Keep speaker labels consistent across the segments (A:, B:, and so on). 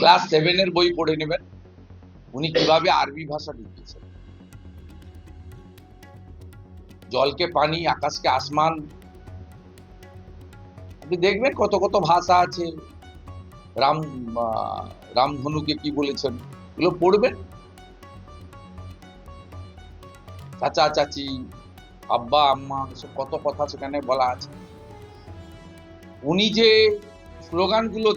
A: Class 7 বই পড়ে নেবেন উনি কিভাবে আরবি ভাষা ঢুকিয়েছেন। জলকে পানি, আকাশকে আসমান, আপনি দেখবেন কত কত ভাষা আছে। রাম রামধনুকে কি বলেছেন, এগুলো পড়বেন। চাচা চাচি, আব্বা আম্মা, এসব কত কথা সেখানে বলা আছে। উনি যে স্লোগানগুলো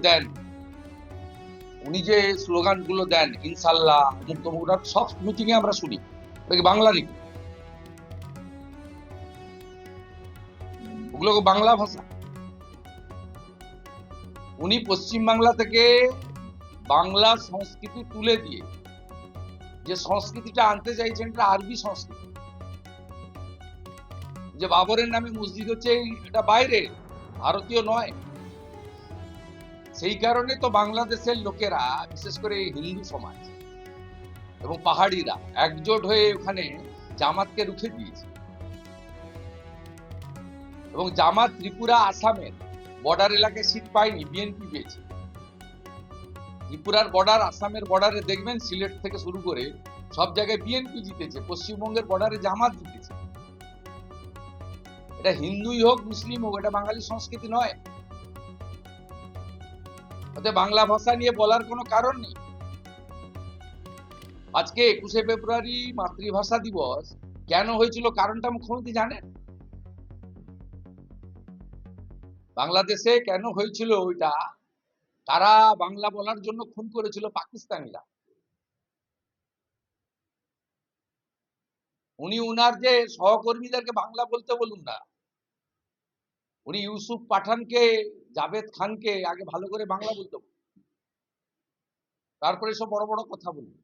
A: দেন ইনশাল্লাহ, অমুক তমুক, সব মিটিং এ আমরা শুনি। বাংলা নাকি? ওগুলো বাংলা ভাষা। উনি পশ্চিম বাংলা থেকে বাংলা সংস্কৃতি তুলে দিয়ে যে সংস্কৃতিটা আনতে চাইছেন, এটা আরবি সংস্কৃতি। যে বাবরের নামে মসজিদ হচ্ছে, এটা বাইরে, ভারতীয় নয়। সেই কারণে তো বাংলাদেশের লোকেরা, বিশেষ করে হিন্দু সমাজ এবং পাহাড়িরা একজোট হয়ে ওখানে জামাতকে রুখে দিয়েছে। এবং জামাত ত্রিপুরা আসামের বর্ডার এলাকায় সিট পায়নি, বিএনপি পেয়েছে। ত্রিপুরার বর্ডার, আসামের বর্ডারে দেখবেন সিলেট থেকে শুরু করে সব জায়গায় বিএনপি জিতেছে, পশ্চিমবঙ্গের বর্ডারে জামাত জিতেছে। এটা হিন্দুই হোক মুসলিম হোক, এটা বাঙালি সংস্কৃতি নয়। ওতে বাংলা ভাষা নিয়ে বলার কোনো কারণ নেই। আজকে 21শে ফেব্রুয়ারি মাতৃভাষা দিবস কেন হয়েছিল, কারণটা মুখ্যমন্ত্রী জানেন? বাংলাদেশে কেন হয়েছিল ওইটা, তারা বাংলা বলার জন্য খুন করেছিল পাকিস্তানিরা। উনি উনার যে সহকর্মীদেরকে বাংলা বলতে বলুন না, উনি ইউসুফ পাঠানকে, জাভেদ খানকে আগে ভালো করে বাংলা বলতে বলুন, তারপরে সব বড় বড় কথা বলুন।